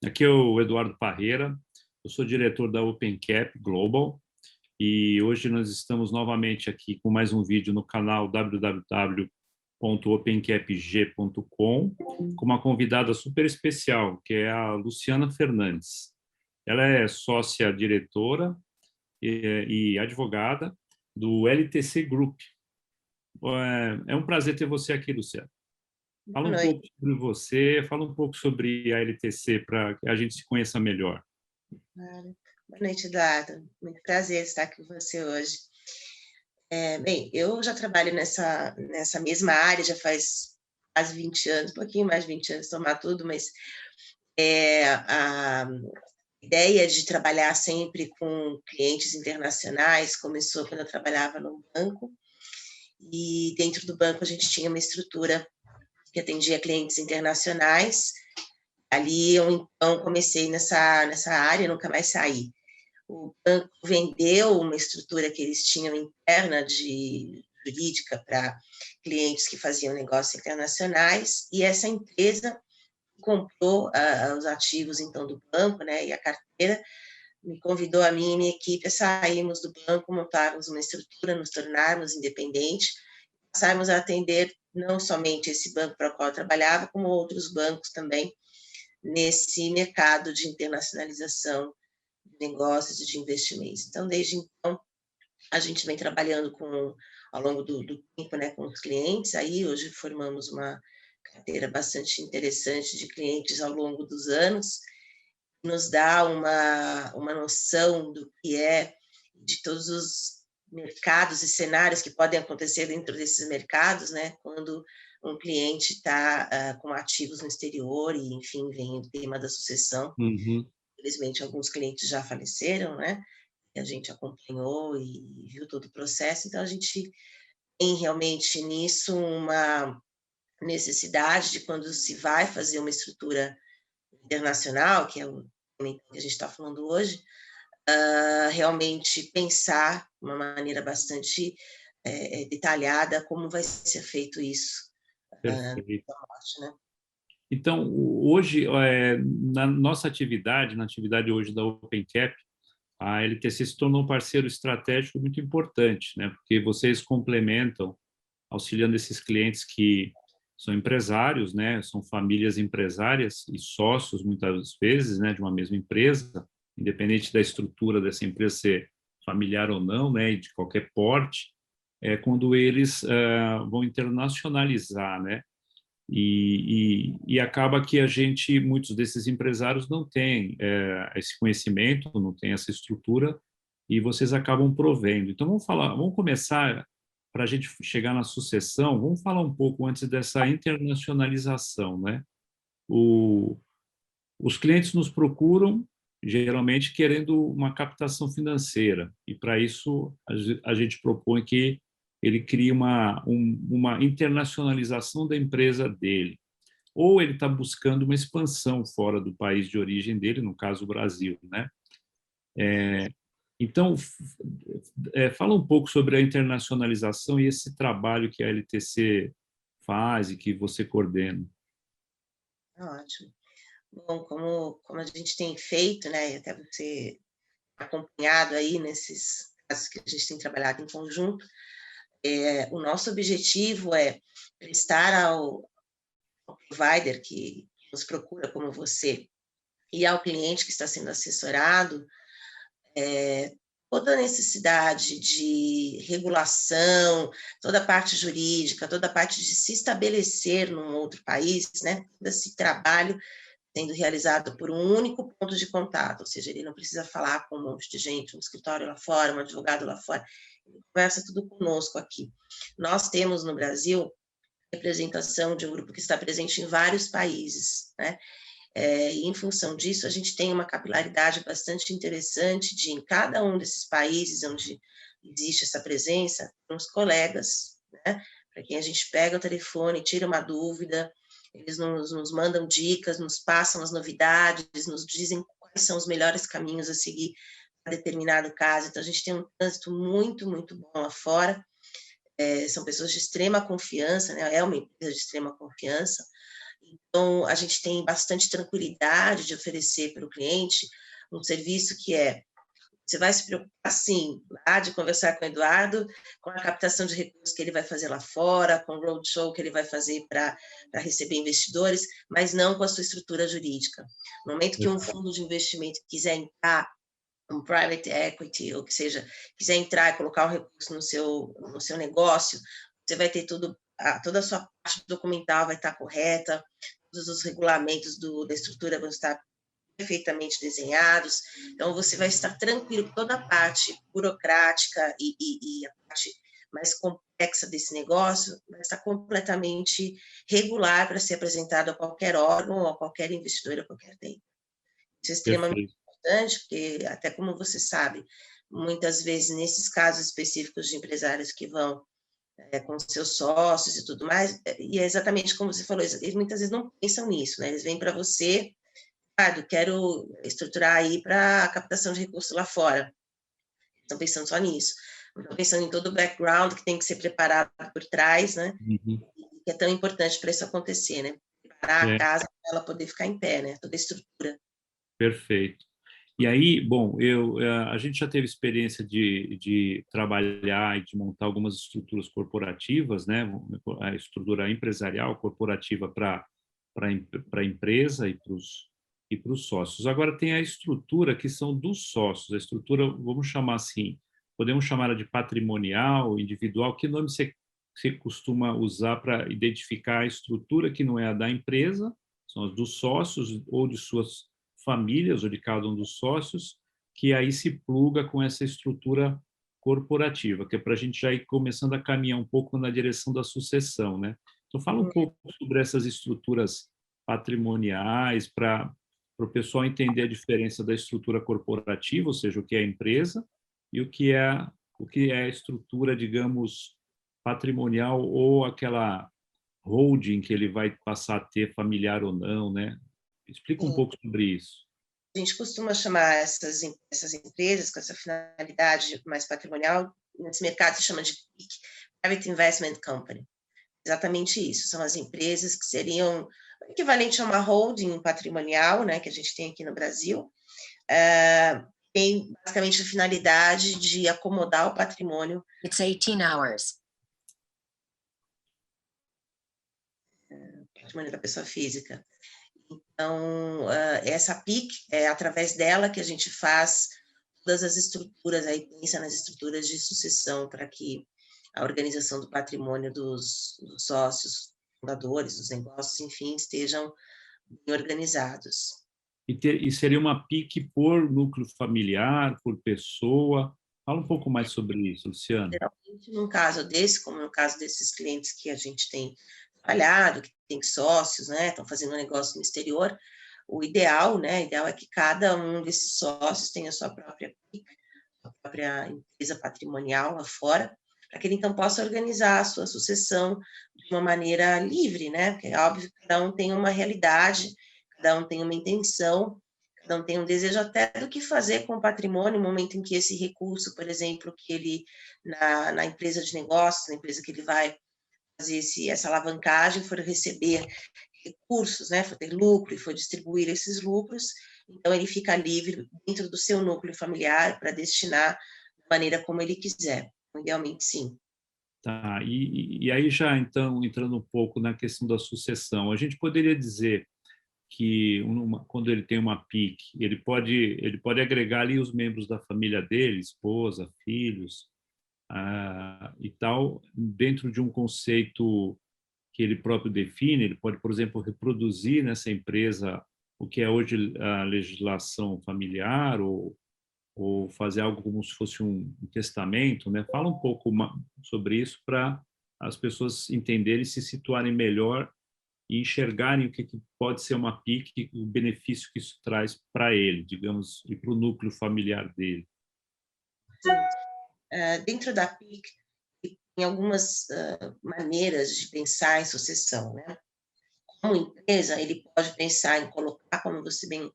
Aqui é o Eduardo Parreira, eu sou diretor da OpenCap Global e hoje nós estamos novamente aqui com mais um vídeo no canal www.opencapg.com com uma convidada super especial, que é a Luciana Fernandes. Ela é sócia-diretora e advogada do LTC Group. É um prazer ter você aqui, Luciana. Fala um pouco sobre você, fala um pouco sobre a LTC para que a gente se conheça melhor. Claro. Boa noite, Eduardo. Muito prazer estar aqui com você hoje. Bem, eu já trabalho nessa mesma área já faz quase 20 anos, um pouquinho mais de 20 anos, tomar tudo, mas a ideia de trabalhar sempre com clientes internacionais começou quando eu trabalhava no banco, e dentro do banco a gente tinha uma estrutura que atendia clientes internacionais. Ali eu, então, comecei nessa área, nunca mais saí. O banco vendeu uma estrutura que eles tinham interna de jurídica para clientes que faziam negócios internacionais, e essa empresa comprou os ativos, então, do banco, né, e a carteira, me convidou a mim e minha equipe a sairmos do banco, montarmos uma estrutura, nos tornarmos independentes, passarmos a atender não somente esse banco para o qual eu trabalhava, como outros bancos também, nesse mercado de internacionalização de negócios e de investimentos. Então, desde então, a gente vem trabalhando ao longo do tempo, né, com os clientes. Aí, hoje, formamos uma carteira bastante interessante de clientes ao longo dos anos, nos dá uma noção do que é, de todos os mercados e cenários que podem acontecer dentro desses mercados, né, quando um cliente está com ativos no exterior e, enfim, vem o tema da sucessão. Uhum. Infelizmente, alguns clientes já faleceram, né, e a gente acompanhou e viu todo o processo, então a gente tem realmente nisso uma necessidade de, quando se vai fazer uma estrutura internacional, que é o que a gente está falando hoje, realmente pensar de uma maneira bastante detalhada como vai ser feito isso. Perfeito. Né? Então, hoje, na nossa atividade, na atividade hoje da OpenCap, a LTC se tornou um parceiro estratégico muito importante, né? Porque vocês complementam, auxiliando esses clientes que são empresários, né? São famílias empresárias e sócios, muitas vezes, né? De uma mesma empresa, independente da estrutura dessa empresa ser familiar ou não, né? E de qualquer porte, quando eles vão internacionalizar, né? E acaba que muitos desses empresários não têm esse conhecimento, não têm essa estrutura, e vocês acabam provendo. Então, vamos começar, para a gente chegar na sucessão, vamos falar um pouco antes dessa internacionalização, né? Os clientes nos procuram, geralmente, querendo uma captação financeira, e para isso a gente propõe que ele crie uma internacionalização da empresa dele. Ou ele está buscando uma expansão fora do país de origem dele, no caso o Brasil, né? Então, fala um pouco sobre a internacionalização e esse trabalho que a LTC faz e que você coordena. Ótimo. Bom, como a gente tem feito, né, e até você acompanhado aí nesses casos que a gente tem trabalhado em conjunto, o nosso objetivo é prestar ao provider que nos procura, como você, e ao cliente que está sendo assessorado, toda a necessidade de regulação, toda a parte jurídica, toda a parte de se estabelecer num outro país, né? Todo esse trabalho sendo realizado por um único ponto de contato, ou seja, ele não precisa falar com um monte de gente, um escritório lá fora, um advogado lá fora, ele conversa tudo conosco aqui. Nós temos no Brasil representação de um grupo que está presente em vários países, né? E em função disso, a gente tem uma capilaridade bastante interessante de, em cada um desses países onde existe essa presença, uns colegas, né? Para quem a gente pega o telefone, tira uma dúvida, eles nos mandam dicas, nos passam as novidades, nos dizem quais são os melhores caminhos a seguir para determinado caso. Então, a gente tem um trânsito muito, muito bom lá fora. São pessoas de extrema confiança, né? É uma empresa de extrema confiança, Então, a gente tem bastante tranquilidade de oferecer para o cliente um serviço que você vai se preocupar, sim, lá de conversar com o Eduardo, com a captação de recursos que ele vai fazer lá fora, com o roadshow que ele vai fazer para receber investidores, mas não com a sua estrutura jurídica. No momento que um fundo de investimento quiser entrar, um private equity, ou que seja, quiser entrar e colocar um recurso no seu negócio, você vai ter toda a sua parte documental vai estar correta, todos os regulamentos da estrutura vão estar perfeitamente desenhados, então você vai estar tranquilo, toda a parte burocrática e a parte mais complexa desse negócio vai estar completamente regular para ser apresentado a qualquer órgão, a qualquer investidor, a qualquer tempo. Isso é extremamente importante, porque, até como você sabe, muitas vezes, nesses casos específicos de empresários que vão com seus sócios e tudo mais, e é exatamente como você falou, eles muitas vezes não pensam nisso, né? Eles vêm para você, eu quero estruturar aí para a captação de recursos lá fora. Estão pensando só nisso. Estão pensando em todo o background que tem que ser preparado por trás, né? Uhum. Que é tão importante para isso acontecer, né? Preparar a casa para ela poder ficar em pé, né? Toda a estrutura. Perfeito. E aí, bom, a gente já teve experiência de trabalhar e de montar algumas estruturas corporativas, né? A estrutura empresarial corporativa para a empresa e para os sócios. Agora tem a estrutura que são dos sócios, a estrutura, vamos chamar assim, podemos chamar de patrimonial, individual. Que nome você costuma usar para identificar a estrutura que não é a da empresa, são as dos sócios ou de suas famílias ou de cada um dos sócios, que aí se pluga com essa estrutura corporativa, que é para a gente já ir começando a caminhar um pouco na direção da sucessão, né? Então, fala um pouco sobre essas estruturas patrimoniais para o pessoal entender a diferença da estrutura corporativa, ou seja, o que é a empresa, e o que é a estrutura, digamos, patrimonial ou aquela holding que ele vai passar a ter, familiar ou não, né? Explica um Sim. pouco sobre isso. A gente costuma chamar essas empresas com essa finalidade mais patrimonial, nesse mercado se chama de Private Investment Company. Exatamente isso, são as empresas que seriam equivalente a uma holding patrimonial, né, que a gente tem aqui no Brasil, tem basicamente a finalidade de acomodar o patrimônio. It's 18 hours. Patrimônio da pessoa física. Então, essa PIC, é através dela que a gente faz todas as estruturas, aí pensa nas estruturas de sucessão para que a organização do patrimônio dos sócios, fundadores, dos negócios, enfim, estejam bem organizados. E seria uma PIC por núcleo familiar, por pessoa? Fala um pouco mais sobre isso, Luciana. Geralmente, num caso desse, como no caso desses clientes que a gente tem trabalhado, que tem sócios, né, estão fazendo um negócio no exterior, o ideal, né, é que cada um desses sócios tenha a sua própria PIC, a própria empresa patrimonial lá fora, para que ele então possa organizar a sua sucessão de uma maneira livre, né? Porque é óbvio que cada um tem uma realidade, cada um tem uma intenção, cada um tem um desejo até do que fazer com o patrimônio, no momento em que esse recurso, por exemplo, que ele, na empresa de negócios, na empresa que ele vai fazer essa alavancagem, for receber recursos, né, for ter lucro e for distribuir esses lucros, então ele fica livre dentro do seu núcleo familiar para destinar da maneira como ele quiser. Idealmente, sim. Tá, e aí já então entrando um pouco na questão da sucessão, a gente poderia dizer que quando ele tem uma PIC, ele pode agregar ali os membros da família dele, esposa, filhos, e tal, dentro de um conceito que ele próprio define. Ele pode, por exemplo, reproduzir nessa empresa o que é hoje a legislação familiar, ou fazer algo como se fosse um testamento, né? Fala um pouco sobre isso para as pessoas entenderem, se situarem melhor e enxergarem o que pode ser uma PIC, o benefício que isso traz para ele, digamos, e para o núcleo familiar dele. Dentro da PIC, tem algumas maneiras de pensar em sucessão, né? Como empresa, ele pode pensar em colocar, como você bem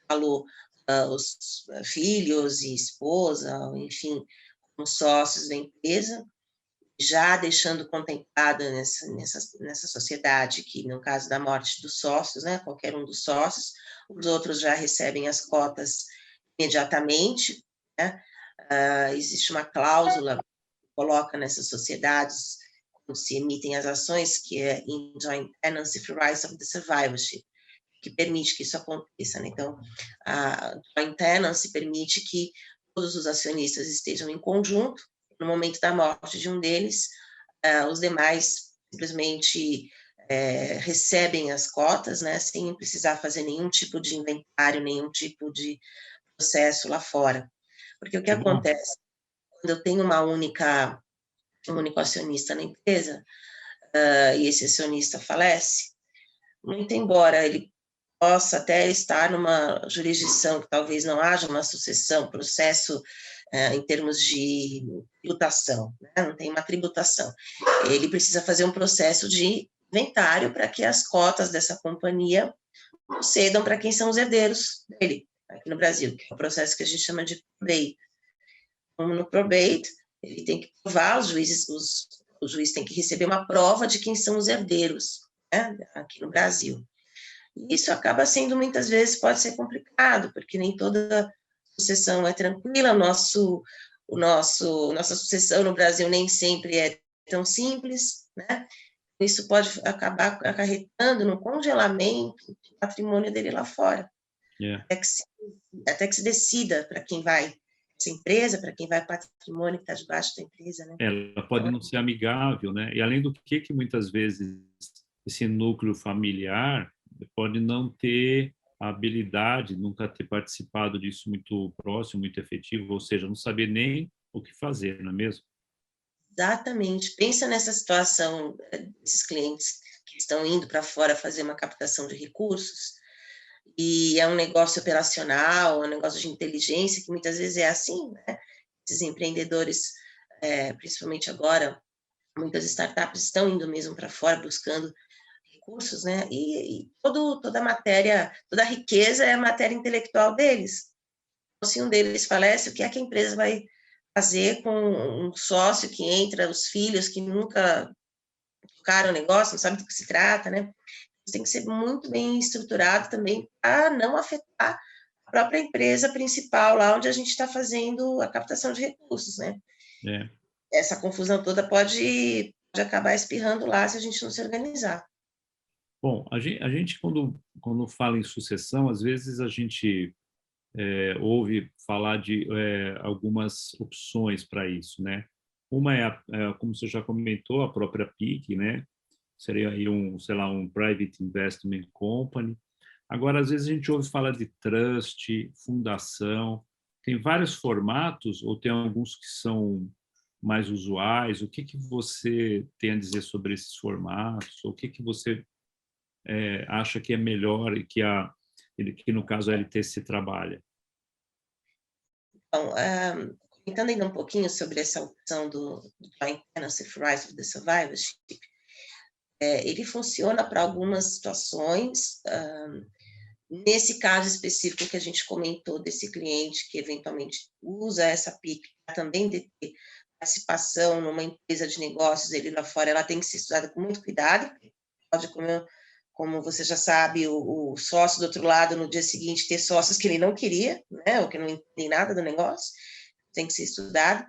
falou, os filhos e esposa, enfim, como sócios da empresa, já deixando contemplado nessa sociedade que, no caso da morte dos sócios, né, qualquer um dos sócios, os outros já recebem as cotas imediatamente, né? Existe uma cláusula que coloca nessas sociedades, quando se emitem as ações, que é in joint tenancy for rights of the survivorship, que permite que isso aconteça, né? Então, a joint tenancy permite que todos os acionistas estejam em conjunto. No momento da morte de um deles, os demais simplesmente recebem as cotas, né, sem precisar fazer nenhum tipo de inventário, nenhum tipo de processo lá fora. Porque o que acontece, quando eu tenho um único acionista na empresa, e esse acionista falece, muito embora ele possa até estar numa jurisdição que talvez não haja uma sucessão, processo em termos de tributação, né? Não tem uma tributação. Ele precisa fazer um processo de inventário para que as cotas dessa companhia cedam para quem são os herdeiros dele, aqui no Brasil, que é o processo que a gente chama de probate. Como no probate, ele tem que provar, o juiz tem que receber uma prova de quem são os herdeiros, né, aqui no Brasil. Isso acaba sendo, muitas vezes, pode ser complicado, porque nem toda sucessão é tranquila, nossa sucessão no Brasil nem sempre é tão simples, né? Isso pode acabar acarretando no congelamento do patrimônio dele lá fora, até que se decida para quem vai essa empresa, para quem vai o patrimônio que está debaixo da empresa, né? Ela pode não ser amigável, né? E além do que muitas vezes esse núcleo familiar pode não ter a habilidade, nunca ter participado disso muito próximo, muito efetivo, ou seja, não saber nem o que fazer, não é mesmo? Exatamente. Pensa nessa situação desses clientes que estão indo para fora fazer uma captação de recursos, e é um negócio operacional, é um negócio de inteligência, que muitas vezes é assim, né? Esses empreendedores, principalmente agora, muitas startups estão indo mesmo para fora buscando recursos, né? E toda a matéria, toda a riqueza é a matéria intelectual deles. Então, se um deles falece, o que é que a empresa vai fazer com um sócio que entra, os filhos que nunca tocaram o negócio, não sabem do que se trata, né? Tem que ser muito bem estruturado também para não afetar a própria empresa principal, lá onde a gente está fazendo a captação de recursos, né? É. Essa confusão toda pode acabar espirrando lá se a gente não se organizar. Bom, a gente quando fala em sucessão, às vezes a gente ouve falar de algumas opções para isso, né? Uma como você já comentou, a própria PIC, né? Seria aí sei lá, um Private Investment Company. Agora, às vezes a gente ouve falar de trust, fundação. Tem vários formatos ou tem alguns que são mais usuais? O que você tem a dizer sobre esses formatos? O que você acha que é melhor e que no caso a LTC trabalha? Então, comentando ainda um pouquinho sobre essa opção do Joint Tenancy for Rights of the Survivorship, ele funciona para algumas situações. Nesse caso específico que a gente comentou desse cliente que eventualmente usa essa PIC para também ter participação numa empresa de negócios ele lá fora, ela tem que ser estudada com muito cuidado. Pode, como você já sabe, o sócio do outro lado, no dia seguinte, ter sócios que ele não queria, né, ou que não entendem nada do negócio, tem que ser estudado.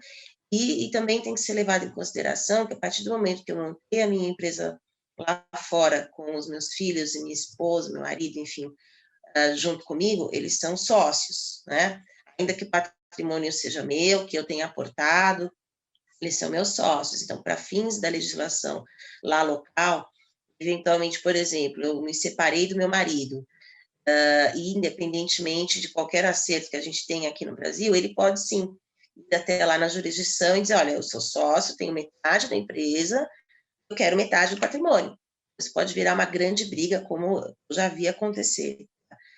E também tem que ser levado em consideração que, a partir do momento que eu montei a minha empresa lá fora, com os meus filhos e minha esposa, meu marido, enfim, junto comigo, eles são sócios, né? Ainda que o patrimônio seja meu, que eu tenha aportado, eles são meus sócios. Então, para fins da legislação lá local, eventualmente, por exemplo, eu me separei do meu marido, e independentemente de qualquer acerto que a gente tenha aqui no Brasil, ele pode sim ir até lá na jurisdição e dizer, olha, eu sou sócio, tenho metade da empresa, eu quero metade do patrimônio. Isso pode virar uma grande briga, como eu já vi acontecer.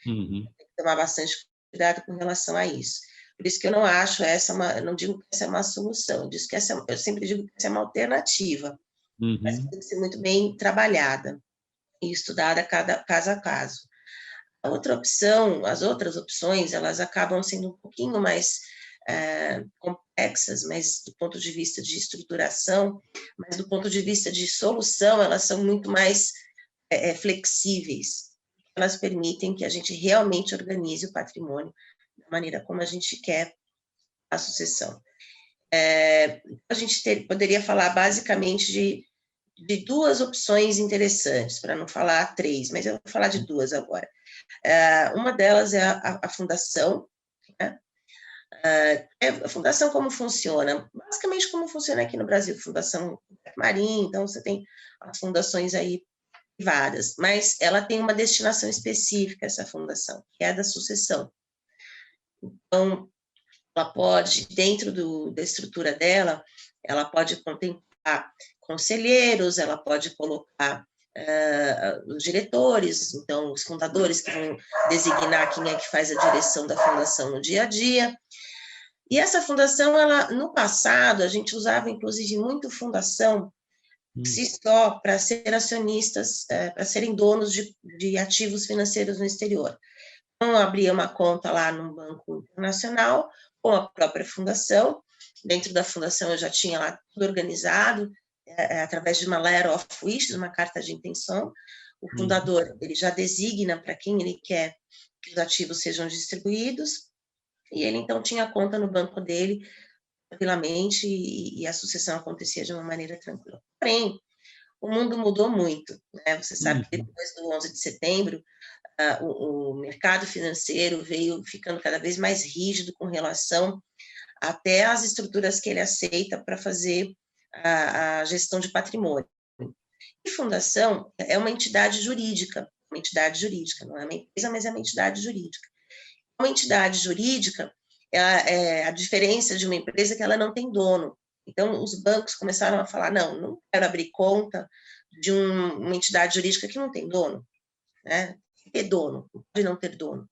Uhum. Tem que tomar bastante cuidado com relação a isso. Por isso que eu não acho eu não digo que essa é uma solução, eu sempre digo que essa é uma alternativa, mas Uhum. tem que ser muito bem trabalhada e estudada caso a caso. As outras opções, elas acabam sendo um pouquinho mais complexas, mas do ponto de vista de estruturação, mas do ponto de vista de solução, elas são muito mais flexíveis. Elas permitem que a gente realmente organize o patrimônio da maneira como a gente quer a sucessão. A gente poderia falar basicamente de duas opções interessantes, para não falar três, mas eu vou falar de duas agora. Uma delas é a fundação, né? A fundação como funciona? Basicamente como funciona aqui no Brasil, Fundação Marinho, então você tem as fundações aí privadas, mas ela tem uma destinação específica, essa fundação, que é a da sucessão. Então, ela pode, dentro da estrutura dela, ela pode contemplar conselheiros, ela pode colocar os diretores, então os fundadores que vão designar quem é que faz a direção da fundação no dia a dia. E essa fundação, no passado, a gente usava inclusive muito fundação si só para ser acionistas, para serem donos de ativos financeiros no exterior. Então, eu abria uma conta lá num banco internacional, com a própria fundação. Dentro da fundação, eu já tinha lá tudo organizado, através de uma letter of wishes, uma carta de intenção. O fundador, ele já designa para quem ele quer que os ativos sejam distribuídos, e ele, então, tinha conta no banco dele, tranquilamente, e a sucessão acontecia de uma maneira tranquila. Porém, o mundo mudou muito, né? Você sabe que depois do 11 de setembro, o mercado financeiro veio ficando cada vez mais rígido com relação até às estruturas que ele aceita para fazer a gestão de patrimônio. E fundação é uma entidade jurídica, não é uma empresa, mas é uma entidade jurídica. Uma entidade jurídica, a diferença de uma empresa é que ela não tem dono. Então, os bancos começaram a falar, não quero abrir conta de uma entidade jurídica que não tem dono, né? Ter dono, pode não ter dono.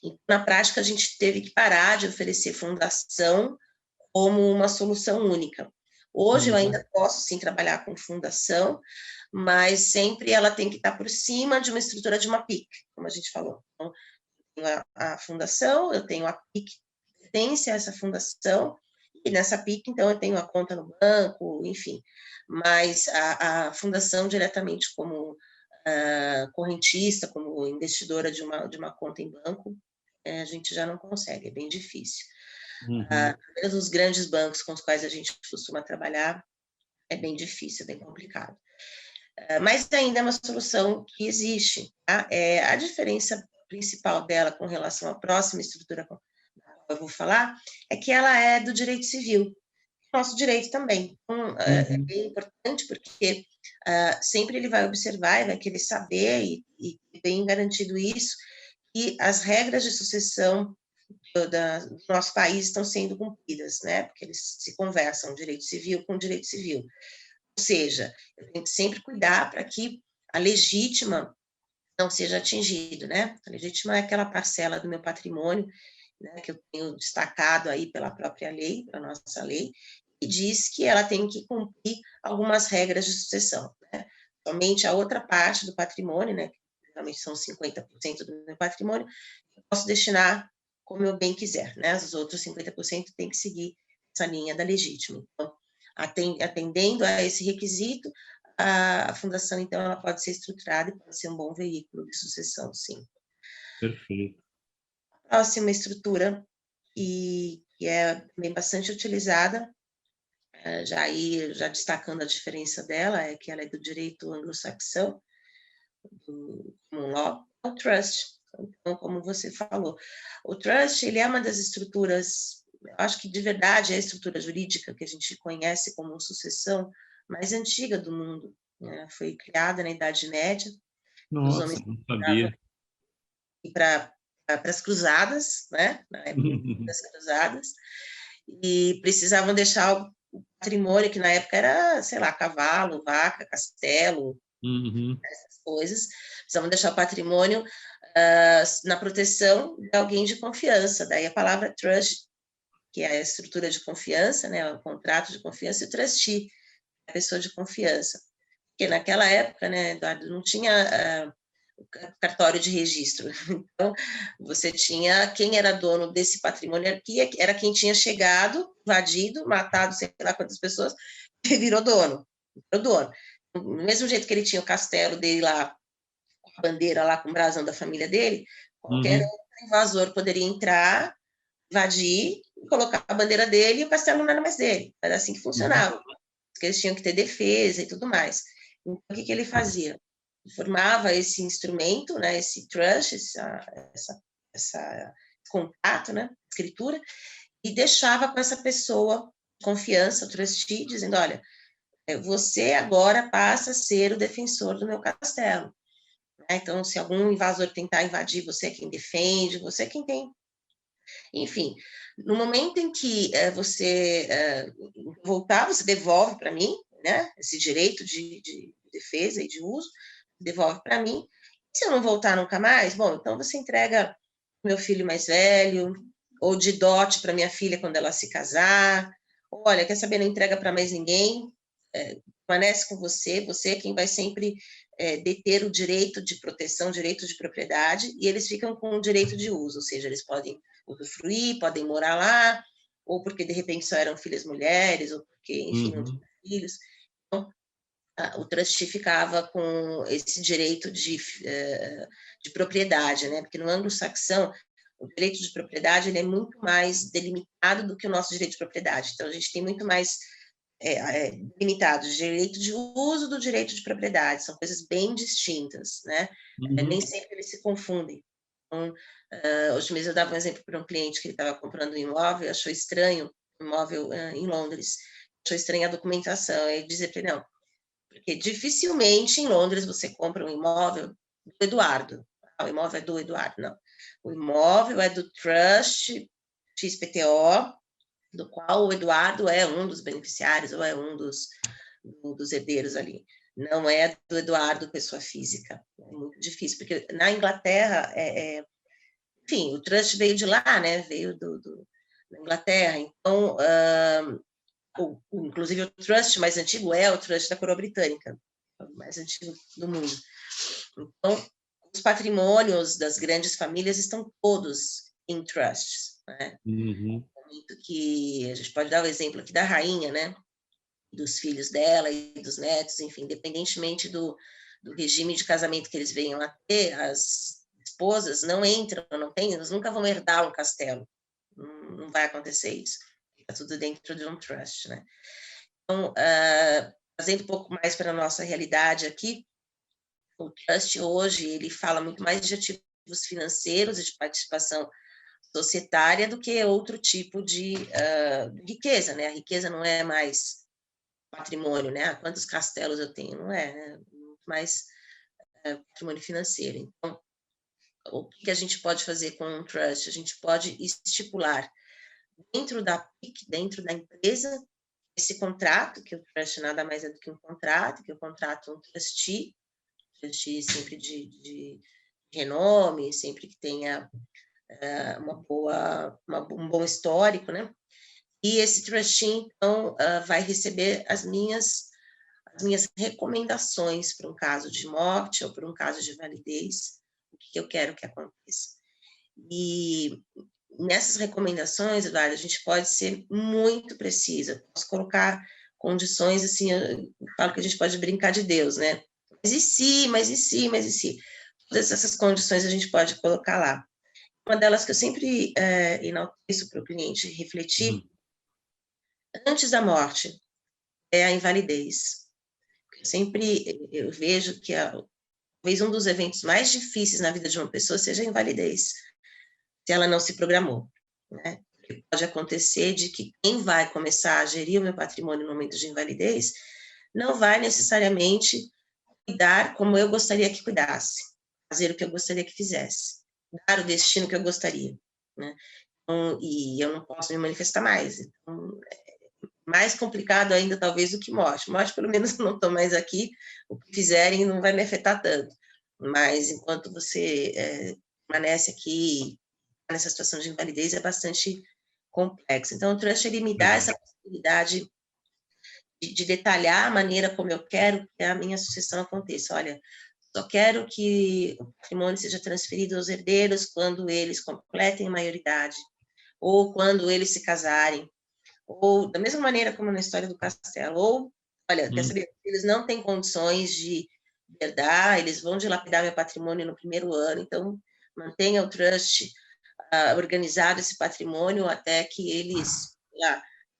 E, na prática, a gente teve que parar de oferecer fundação como uma solução única. Hoje, eu ainda posso, sim, trabalhar com fundação, mas sempre ela tem que estar por cima de uma estrutura de uma PIC, como a gente falou. Então, eu tenho a fundação, eu tenho a PIC que pertence a essa fundação, e nessa PIC, então, eu tenho a conta no banco, enfim. Mas a fundação diretamente como correntista, como investidora de uma conta em banco, a gente já não consegue, é bem difícil. Mesmo os grandes bancos com os quais a gente costuma trabalhar, é bem difícil, é bem complicado. Mas ainda é uma solução que existe. Tá? A diferença principal dela com relação à próxima estrutura da qual eu vou falar é que ela é do direito civil, nosso direito também. Então, é bem importante porque sempre ele vai observar e vai querer saber, e bem garantido isso, que as regras de sucessão do nosso país estão sendo cumpridas, né? Porque eles se conversam direito civil com direito civil. Ou seja, eu tenho que sempre cuidar para que a legítima não seja atingida, né? A legítima é aquela parcela do meu patrimônio, né, que eu tenho destacado aí pela própria lei, pela nossa lei, e diz que ela tem que cumprir algumas regras de sucessão, né? Somente a outra parte do patrimônio, né, que geralmente são 50% do meu patrimônio, eu posso destinar como eu bem quiser, né? Os outros 50% tem que seguir essa linha da legítima. Então, atendendo a esse requisito, a fundação, então, ela pode ser estruturada e pode ser um bom veículo de sucessão, sim. Perfeito. A próxima estrutura, que é também bastante utilizada, já destacando a diferença dela, é que ela é do direito anglo-saxão, do common law, é o trust. Então, como você falou, o trust, ele é uma das estruturas, eu acho que de verdade é a estrutura jurídica que a gente conhece como sucessão mais antiga do mundo, né? Foi criada na Idade Média. Os Nossa, homens não sabia. para as cruzadas, né? Na época das cruzadas, e precisavam deixar o patrimônio, que na época era, sei lá, cavalo, vaca, castelo, essas coisas, precisavam deixar o patrimônio na proteção de alguém de confiança. Daí a palavra trust, que é a estrutura de confiança, né, o contrato de confiança, e o trustee, a pessoa de confiança. Porque naquela época, né, Eduardo, não tinha cartório de registro. Então, você tinha quem era dono desse patrimônio aqui, era quem tinha chegado, invadido, matado sei lá quantas pessoas, e virou dono. Virou dono. Do mesmo jeito que ele tinha o castelo dele lá, com a bandeira lá, com o brasão da família dele, qualquer outro invasor poderia entrar, invadir, colocar a bandeira dele e o castelo não era mais dele. Era assim que funcionava. Porque eles tinham que ter defesa e tudo mais. Então, o que ele fazia? Formava esse instrumento, né, esse trust, esse contrato, né, escritura, e deixava com essa pessoa de confiança, o trustee, dizendo, olha, você agora passa a ser o defensor do meu castelo. Então, se algum invasor tentar invadir, você é quem defende, você é quem tem. Enfim, no momento em que você voltar, você devolve para mim, né, esse direito de defesa e de uso, devolve para mim. Se eu não voltar nunca mais, bom, então você entrega meu filho mais velho, ou de dote para minha filha quando ela se casar. Olha, quer saber, não entrega para mais ninguém, permanece com você, você é quem vai sempre deter o direito de proteção, o direito de propriedade, e eles ficam com o direito de uso, ou seja, eles podem usufruir, podem morar lá, ou porque de repente só eram filhas mulheres, ou porque, enfim, não tinham filhos. Então, o trustee ficava com esse direito de propriedade, né? Porque no anglo-saxão, o direito de propriedade ele é muito mais delimitado do que o nosso direito de propriedade. Então, a gente tem muito mais delimitado o direito de uso do direito de propriedade. São coisas bem distintas, né? Nem sempre eles se confundem. Então, hoje mesmo eu dava um exemplo para um cliente que ele estava comprando um imóvel, achou estranho, um imóvel em Londres, achou estranha a documentação. Aí dizia para ele, não, porque dificilmente em Londres você compra um imóvel do Eduardo. O imóvel é do Eduardo, não. O imóvel é do Trust XPTO, do qual o Eduardo é um dos beneficiários ou é um dos herdeiros ali. Não é do Eduardo, pessoa física. É muito difícil, porque na Inglaterra, enfim, o Trust veio de lá, né? Veio da Inglaterra. Então, inclusive o Trust mais antigo é o Trust da Coroa Britânica, o mais antigo do mundo. Então, os patrimônios das grandes famílias estão todos em trusts, né? Que a gente pode dar o exemplo aqui da rainha, né? Dos filhos dela e dos netos, enfim, independentemente do regime de casamento que eles venham a ter, as esposas não entram, não tem, elas nunca vão herdar um castelo. Não vai acontecer isso. Está tudo dentro de um trust, né? Então, trazendo um pouco mais para a nossa realidade aqui, o trust hoje, ele fala muito mais de ativos financeiros e de participação societária do que outro tipo de riqueza, né? A riqueza não é mais patrimônio, né? Quantos castelos eu tenho? Não é, né? Muito mais patrimônio financeiro. Então, o que a gente pode fazer com um trust? A gente pode estipular dentro da PIC, dentro da empresa, esse contrato, que o trust nada mais é do que um contrato, que o contrato é um trustee sempre de renome, sempre que tenha um bom histórico, né? E esse trustee, então, vai receber as minhas recomendações para um caso de morte ou para um caso de validez, o que eu quero que aconteça. E nessas recomendações, Eduardo, a gente pode ser muito precisa, posso colocar condições, assim, eu falo que a gente pode brincar de Deus, né? Mas e se, mas e se, mas e se? Todas essas condições a gente pode colocar lá. Uma delas que eu sempre enalteço para o cliente refletir, antes da morte, é a invalidez. Eu vejo que talvez um dos eventos mais difíceis na vida de uma pessoa seja a invalidez, se ela não se programou, né? Porque pode acontecer de que quem vai começar a gerir o meu patrimônio no momento de invalidez não vai necessariamente cuidar como eu gostaria que cuidasse, fazer o que eu gostaria que fizesse, dar o destino que eu gostaria, né? Então, e eu não posso me manifestar mais. Então, mais complicado ainda, talvez, do que morte. Morte, pelo menos, eu não estou mais aqui, o que fizerem não vai me afetar tanto. Mas, enquanto você permanece aqui, nessa situação de invalidez, é bastante complexo. Então, o trust, ele me dá essa possibilidade de detalhar a maneira como eu quero que a minha sucessão aconteça. Olha, Só quero que o patrimônio seja transferido aos herdeiros quando eles completem a maioridade, ou quando eles se casarem, ou da mesma maneira como na história do castelo, ou, olha, quer saber, eles não têm condições de herdar, eles vão dilapidar meu patrimônio no primeiro ano, então mantenha o trust organizado, esse patrimônio, até que eles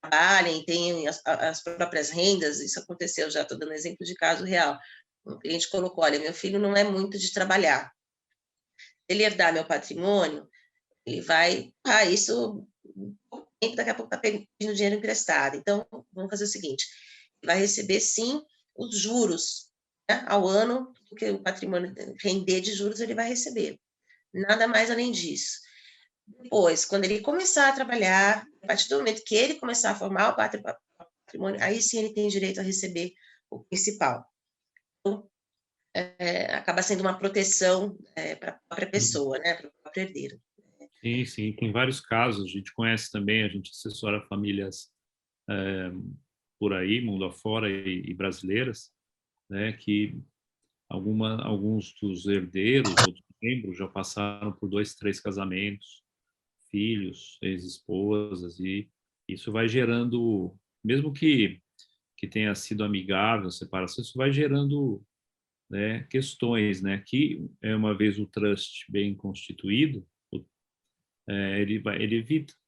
trabalhem, tenham as próprias rendas. Isso aconteceu, já estou dando exemplo de caso real. Um cliente colocou, olha, meu filho não é muito de trabalhar, se ele herdar meu patrimônio, ele vai, isso, daqui a pouco está pedindo dinheiro emprestado. Então, vamos fazer o seguinte, vai receber, sim, os juros, né, ao ano, porque o patrimônio render de juros ele vai receber. Nada mais além disso. Depois, quando ele começar a trabalhar, a partir do momento que ele começar a formar o patrimônio, aí sim ele tem direito a receber o principal. Então, acaba sendo uma proteção para a própria pessoa, né, para o próprio herdeiro. Sim, sim, tem vários casos, a gente conhece também, a gente assessora famílias por aí, mundo afora e brasileiras, né, que alguns dos herdeiros, outros membros já passaram por 2, 3 casamentos, filhos, ex-esposas, e isso vai gerando, mesmo que tenha sido amigável a separação, isso vai gerando, né, questões, né, que uma vez o trust bem constituído, ele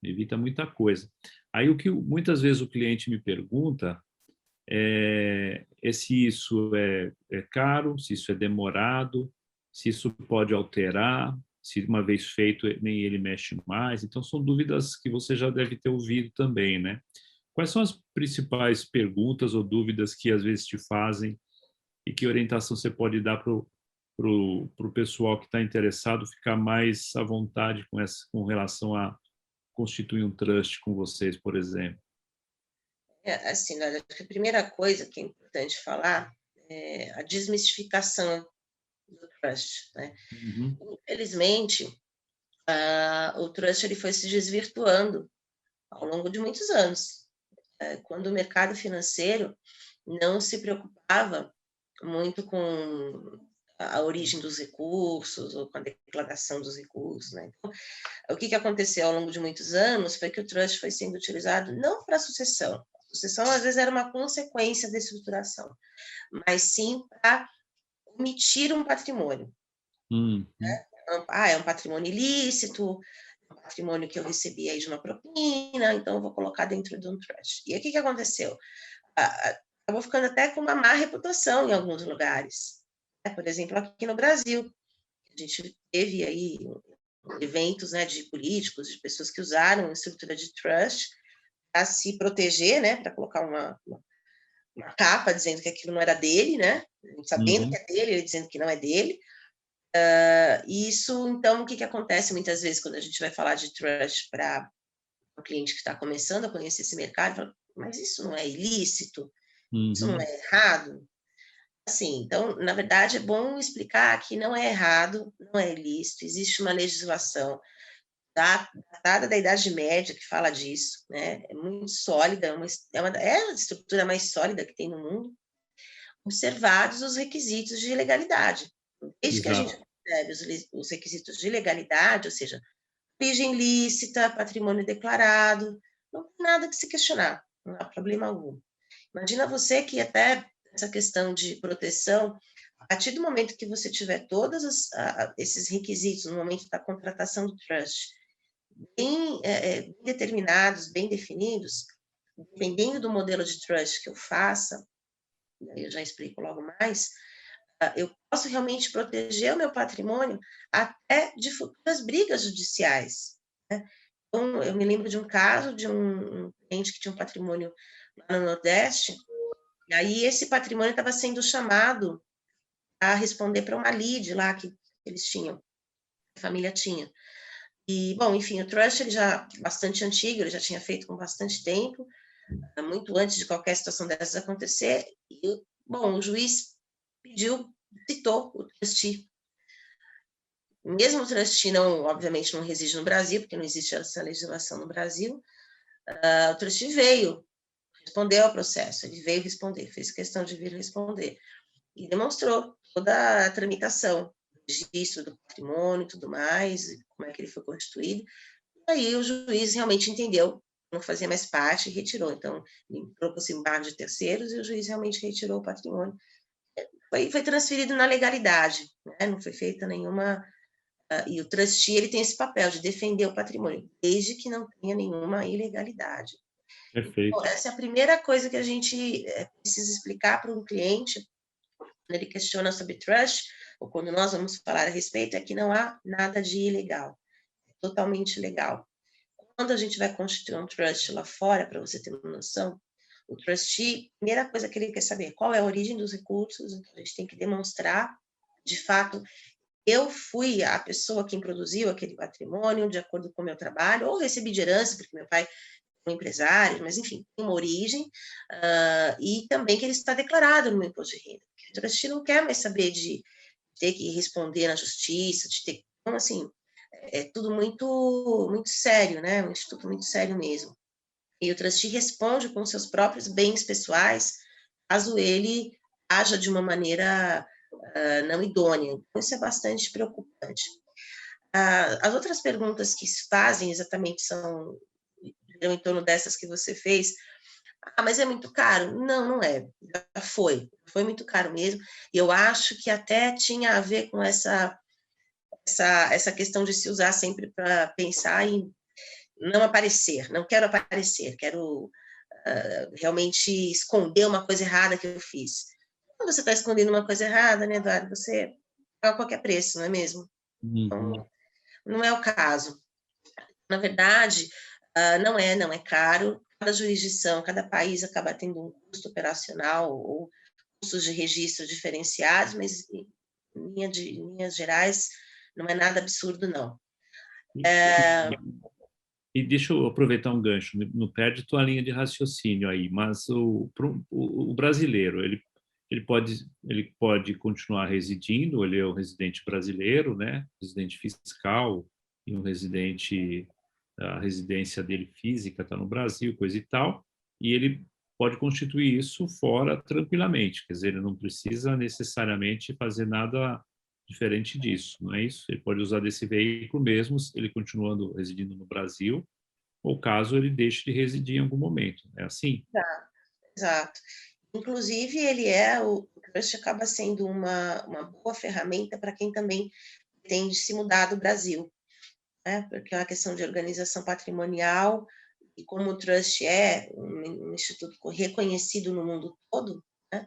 evita muita coisa. Aí o que muitas vezes o cliente me pergunta é se isso é caro, se isso é demorado, se isso pode alterar, se uma vez feito nem ele mexe mais. Então são dúvidas que você já deve ter ouvido também, né? Quais são as principais perguntas ou dúvidas que às vezes te fazem e que orientação você pode dar para o pessoal que está interessado ficar mais à vontade com relação a constituir um trust com vocês, por exemplo? Assim, olha, a primeira coisa que é importante falar é a desmistificação do trust, né? Uhum. Infelizmente, o trust ele foi se desvirtuando ao longo de muitos anos. Quando o mercado financeiro não se preocupava muito com a origem dos recursos ou com a declaração dos recursos, né? Então, o que aconteceu ao longo de muitos anos foi que o trust foi sendo utilizado não para sucessão. A sucessão, às vezes, era uma consequência da estruturação, mas sim para omitir um patrimônio. Uhum. Né? É um patrimônio ilícito, um patrimônio que eu recebi aí de uma propina, então eu vou colocar dentro de um trust. E aí, o que aconteceu? Acabou ficando até com uma má reputação em alguns lugares. Por exemplo, aqui no Brasil, a gente teve aí eventos, né, de políticos, de pessoas que usaram a estrutura de trust para se proteger, né, para colocar uma capa dizendo que aquilo não era dele, né, sabendo que é dele, ele dizendo que não é dele. Isso, então, o que acontece muitas vezes quando a gente vai falar de trust para um cliente que está começando a conhecer esse mercado, fala, mas isso não é ilícito? Isso não é errado? Assim, então, na verdade, é bom explicar que não é errado, não é ilícito, existe uma legislação datada da Idade Média que fala disso, né? É muito sólida, é a estrutura mais sólida que tem no mundo, observados os requisitos de legalidade. Desde que a gente Exato. observe os requisitos de legalidade, ou seja, origem lícita, patrimônio declarado, não tem nada que se questionar, não há problema algum. Imagina você que até essa questão de proteção, a partir do momento que você tiver todos esses requisitos no momento da contratação do trust, bem determinados, bem definidos, dependendo do modelo de trust que eu faça, eu já explico logo mais, eu posso realmente proteger o meu patrimônio até de futuras brigas judiciais. Né? Então, eu me lembro de um caso de um cliente que tinha um patrimônio lá no Nordeste, e aí esse patrimônio estava sendo chamado a responder para uma lide lá que eles tinham, a família tinha. E, bom, enfim, o trust ele já bastante antigo, ele já tinha feito com bastante tempo, muito antes de qualquer situação dessas acontecer. E, bom, o juiz citou o trustee. Mesmo o trustee não, obviamente, não reside no Brasil, porque não existe essa legislação no Brasil, o trustee veio, respondeu ao processo, ele veio responder, fez questão de vir responder. e demonstrou toda a tramitação, registro do patrimônio e tudo mais, como é que ele foi constituído. E aí o juiz realmente entendeu, não fazia mais parte e retirou. Então, entrou-se embargo de terceiros e o juiz realmente retirou o patrimônio. Foi transferido na legalidade, né? Não foi feita nenhuma... e o trustee, ele tem esse papel de defender o patrimônio, desde que não tenha nenhuma ilegalidade. Perfeito. Então, essa é a primeira coisa que a gente precisa explicar para um cliente, quando ele questiona sobre trust, ou quando nós vamos falar a respeito, é que não há nada de ilegal, é totalmente legal. Quando a gente vai constituir um trust lá fora, para você ter uma noção, o trustee, a primeira coisa que ele quer saber, qual é a origem dos recursos, então a gente tem que demonstrar, de fato, eu fui a pessoa que produziu aquele patrimônio de acordo com o meu trabalho, ou recebi de herança, porque meu pai é um empresário, mas enfim, tem uma origem, e também que ele está declarado no meu imposto de renda. O trustee não quer mais saber de ter que responder na justiça, de ter... Então, assim, é tudo muito, muito sério, né? Um instituto muito sério mesmo. E o trustee responde com seus próprios bens pessoais, caso ele haja de uma maneira não idônea. Então, isso é bastante preocupante. As outras perguntas que se fazem exatamente são em torno dessas que você fez. Mas é muito caro? Não, não é. Já foi muito caro mesmo. E eu acho que até tinha a ver com essa questão de se usar sempre para pensar em não aparecer, não quero aparecer, quero realmente esconder uma coisa errada que eu fiz. Quando você está escondendo uma coisa errada, né, Eduardo, você paga a qualquer preço, não é mesmo? Então, não é o caso. Na verdade, não é caro. Cada jurisdição, cada país acaba tendo um custo operacional ou custos de registro diferenciados, mas em linhas gerais não é nada absurdo, não. E deixa eu aproveitar um gancho, não perde tua linha de raciocínio aí, mas o brasileiro, ele pode continuar residindo, ele é um residente brasileiro, né? Residente fiscal e um residente, a residência dele física está no Brasil, coisa e tal, e ele pode constituir isso fora tranquilamente, quer dizer, ele não precisa necessariamente fazer nada diferente disso, não é isso? Ele pode usar desse veículo mesmo, ele continuando residindo no Brasil, ou caso ele deixe de residir em algum momento. É assim? Exato. Inclusive, o Crush acaba sendo uma boa ferramenta para quem também pretende se mudar do Brasil, né? Porque é uma questão de organização patrimonial, e como o Trust é um instituto reconhecido no mundo todo, né?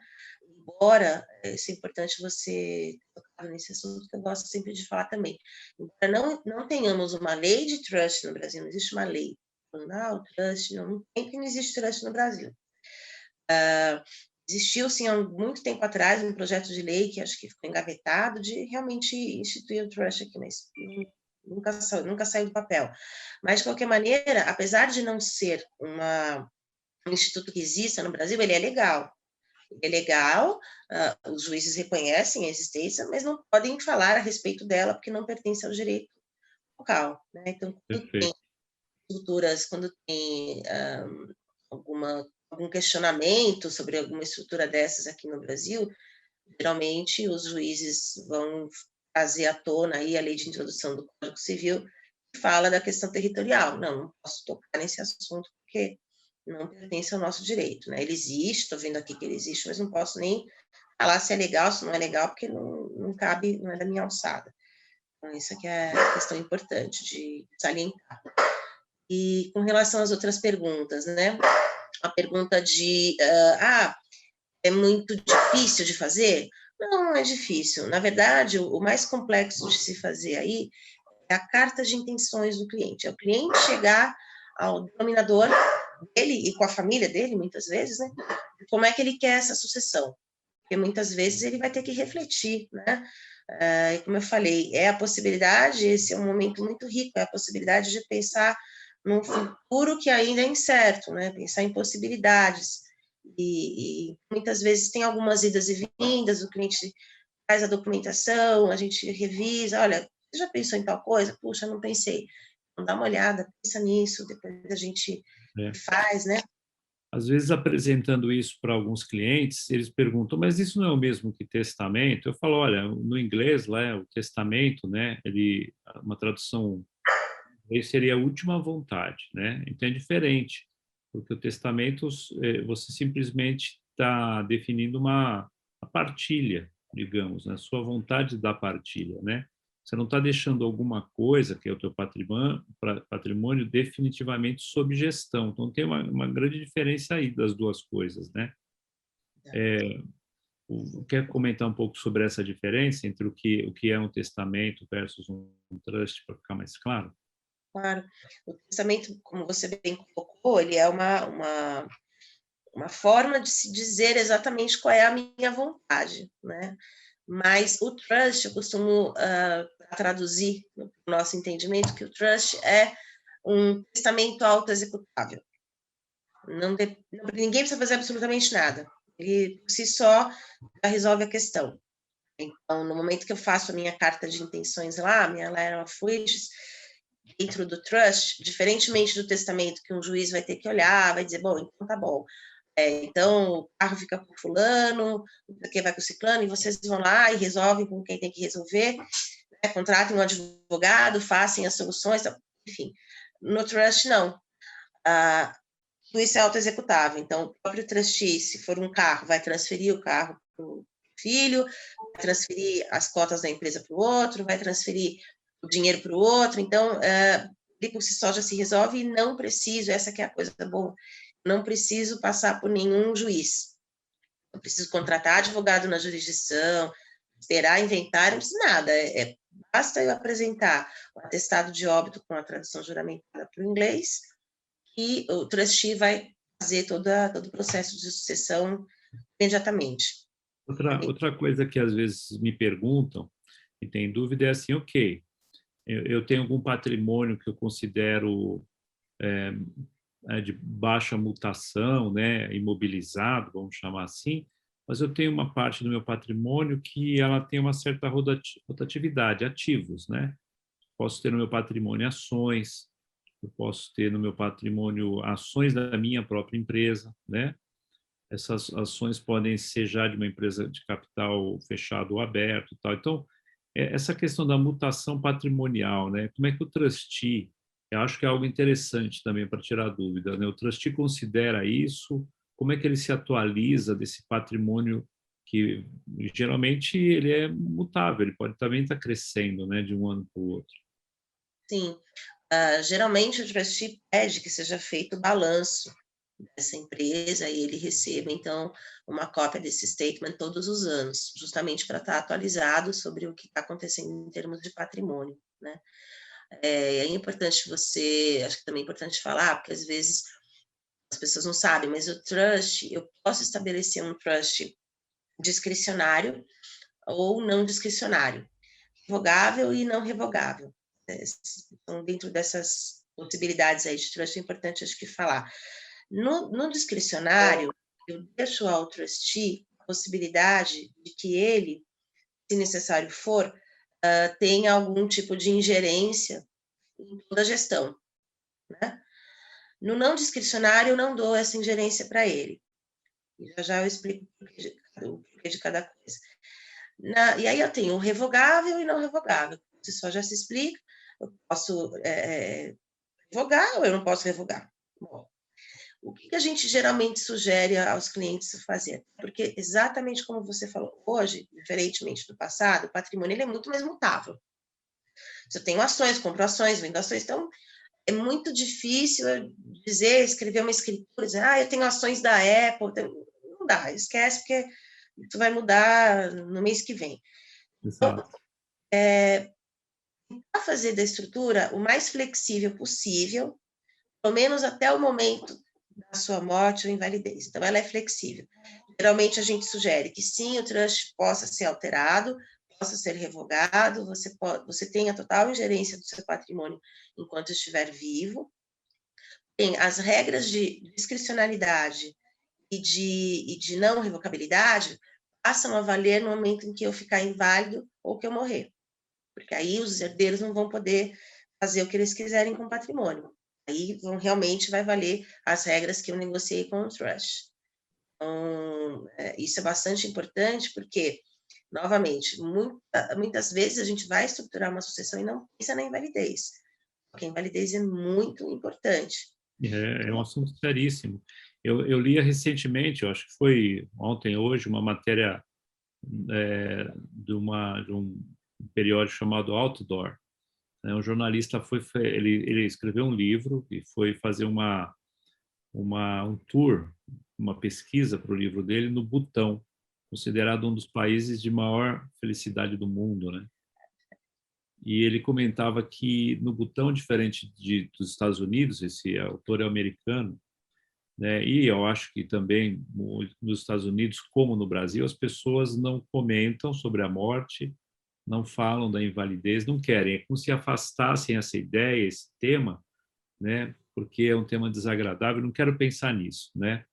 Embora, isso é importante você tocar nesse assunto, que eu gosto sempre de falar também. Embora não tenhamos uma lei de trust no Brasil, não existe uma lei falando, o trust, não tem que não existe trust no Brasil. Existiu, sim, há muito tempo atrás, um projeto de lei que acho que ficou engavetado de realmente instituir o trust aqui, mas nunca saiu do papel. Mas, de qualquer maneira, apesar de não ser um instituto que exista no Brasil, ele é legal. Ele é legal, os juízes reconhecem a existência, mas não podem falar a respeito dela, porque não pertence ao direito local, né? Então, quando tem Perfeito. estruturas, quando tem algum questionamento sobre alguma estrutura dessas aqui no Brasil, geralmente os juízes vão trazer à tona aí a lei de introdução do Código Civil, que fala da questão territorial. Não posso tocar nesse assunto porque não pertence ao nosso direito, né? Ele existe, estou vendo aqui que ele existe, mas não posso nem falar se é legal, se não é legal, porque não cabe, não é da minha alçada. Então, isso aqui é a questão importante de salientar. E com relação às outras perguntas, né? A pergunta de, é muito difícil de fazer? Não é difícil. Na verdade, o mais complexo de se fazer aí é a carta de intenções do cliente. É o cliente chegar ao denominador dele e com a família dele, muitas vezes, né? Como é que ele quer essa sucessão? Porque muitas vezes ele vai ter que refletir, né? Como eu falei, é a possibilidade, esse é um momento muito rico, é a possibilidade de pensar num futuro que ainda é incerto, né? Pensar em possibilidades. E muitas vezes tem algumas idas e vindas, o cliente faz a documentação, a gente revisa, olha, você já pensou em tal coisa? Puxa, não pensei. Então, dá uma olhada, pensa nisso, depois a gente É. faz, né? às vezes, apresentando isso para alguns clientes, eles perguntam, mas isso não é o mesmo que testamento? Eu falo, olha, no inglês, lá, o testamento, né, uma tradução, seria a última vontade, né? Então é diferente, porque o testamento, você simplesmente está definindo uma partilha, digamos, né? Sua vontade da partilha, né? Você não está deixando alguma coisa, que é o teu patrimônio definitivamente sob gestão. Então, tem uma grande diferença aí das duas coisas, né? Quer comentar um pouco sobre essa diferença entre o que é um testamento versus um trust, para ficar mais claro? Claro. O testamento, como você bem colocou, ele é uma forma de se dizer exatamente qual é a minha vontade, né? Mas o trust, eu costumo traduzir no nosso entendimento que o trust é um testamento autoexecutável. Ninguém precisa fazer absolutamente nada. Ele, por si só, já resolve a questão. Então, no momento que eu faço a minha carta de intenções lá, minha letter of wishes, dentro do trust, diferentemente do testamento, que um juiz vai ter que olhar, vai dizer, bom, então tá bom. Então, o carro fica com fulano, quem vai com o ciclano, e vocês vão lá e resolvem com quem tem que resolver, né? Contratem um advogado, façam as soluções, enfim. No trust, não. Tudo isso é autoexecutável. Então, o próprio trustee, se for um carro, vai transferir o carro para o filho, vai transferir as cotas da empresa para o outro, vai transferir o dinheiro para o outro. Então, ele por si só já se resolve e não preciso, essa que é a coisa boa, não preciso passar por nenhum juiz. Não preciso contratar advogado na jurisdição, esperar inventário, não preciso nada. Basta eu apresentar o atestado de óbito com a tradução juramentada para o inglês e o trustee vai fazer todo o processo de sucessão imediatamente. Outra coisa que às vezes me perguntam e tem dúvida é assim, ok, eu tenho algum patrimônio que eu considero de baixa mutação, né, imobilizado, vamos chamar assim, mas eu tenho uma parte do meu patrimônio que ela tem uma certa rotatividade, ativos, né? Posso ter no meu patrimônio ações, eu posso ter no meu patrimônio ações da minha própria empresa, né? Essas ações podem ser já de uma empresa de capital fechado ou aberto, tal. Então, essa questão da mutação patrimonial, né? Como é que o trustee, eu acho que é algo interessante também para tirar dúvida, né? O trustee considera isso, como é que ele se atualiza desse patrimônio que geralmente ele é mutável, ele pode também estar crescendo, né, de um ano para o outro. Sim, geralmente o trustee pede que seja feito o balanço dessa empresa e ele receba, então, uma cópia desse statement todos os anos, justamente para estar atualizado sobre o que está acontecendo em termos de patrimônio, né? É importante acho que também é importante falar, porque às vezes as pessoas não sabem, mas o trust, eu posso estabelecer um trust discricionário ou não discricionário, revogável e não revogável. Então, dentro dessas possibilidades aí de trust, é importante, acho que, falar. No discricionário, eu deixo ao trustee a possibilidade de que ele, se necessário for, tenha algum tipo de ingerência em toda a gestão, né? No não discricionário, eu não dou essa ingerência para ele. Já eu explico o porquê de cada coisa. E aí eu tenho o revogável e não revogável. Isso só já se explica. Eu posso revogar ou eu não posso revogar? Bom, o que a gente geralmente sugere aos clientes fazer? Porque, exatamente como você falou, hoje, diferentemente do passado, o patrimônio ele é muito mais mutável. Se eu tenho ações, compro ações, vendo ações, então é muito difícil dizer, escrever uma escritura, dizer, eu tenho ações da Apple, não dá, esquece, porque isso vai mudar no mês que vem. Então, Exato. tentar fazer da estrutura o mais flexível possível, pelo menos até o momento da sua morte ou invalidez. Então, ela é flexível. Geralmente, a gente sugere que sim, o trust possa ser alterado, possa ser revogado, você tenha total ingerência do seu patrimônio enquanto estiver vivo. Tem as regras de discricionalidade e de não revocabilidade passam a valer no momento em que eu ficar inválido ou que eu morrer. Porque aí os herdeiros não vão poder fazer o que eles quiserem com o patrimônio. aí realmente vai valer as regras que eu negociei com o trust. Então, isso é bastante importante, porque, novamente, muitas vezes a gente vai estruturar uma sucessão e não pensa na invalidez, porque a invalidez é muito importante. É um assunto seríssimo. Eu li recentemente, eu acho que foi ontem, hoje, uma matéria de um periódico chamado Outdoor. Né? Um jornalista ele escreveu um livro e foi fazer um tour, uma pesquisa para o livro dele no Butão, considerado um dos países de maior felicidade do mundo, né? E ele comentava que no Butão, diferente dos Estados Unidos, esse autor é americano, né? E eu acho que também nos Estados Unidos, como no Brasil, as pessoas não comentam sobre a morte, não falam da invalidez, não querem. É como se afastassem essa ideia, esse tema, né? Porque é um tema desagradável. Não quero pensar nisso, né?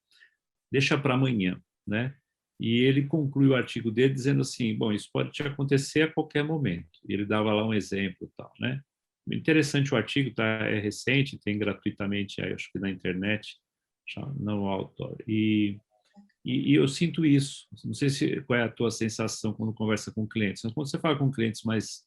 Deixa para amanhã, né? E ele conclui o artigo dele dizendo assim: bom, isso pode te acontecer a qualquer momento. E ele dava lá um exemplo, tal, né? Interessante o artigo, tá? É recente, tem gratuitamente, acho que na internet, não autor. E eu sinto isso. Não sei qual é a tua sensação quando conversa com clientes. Mas quando você fala com clientes mais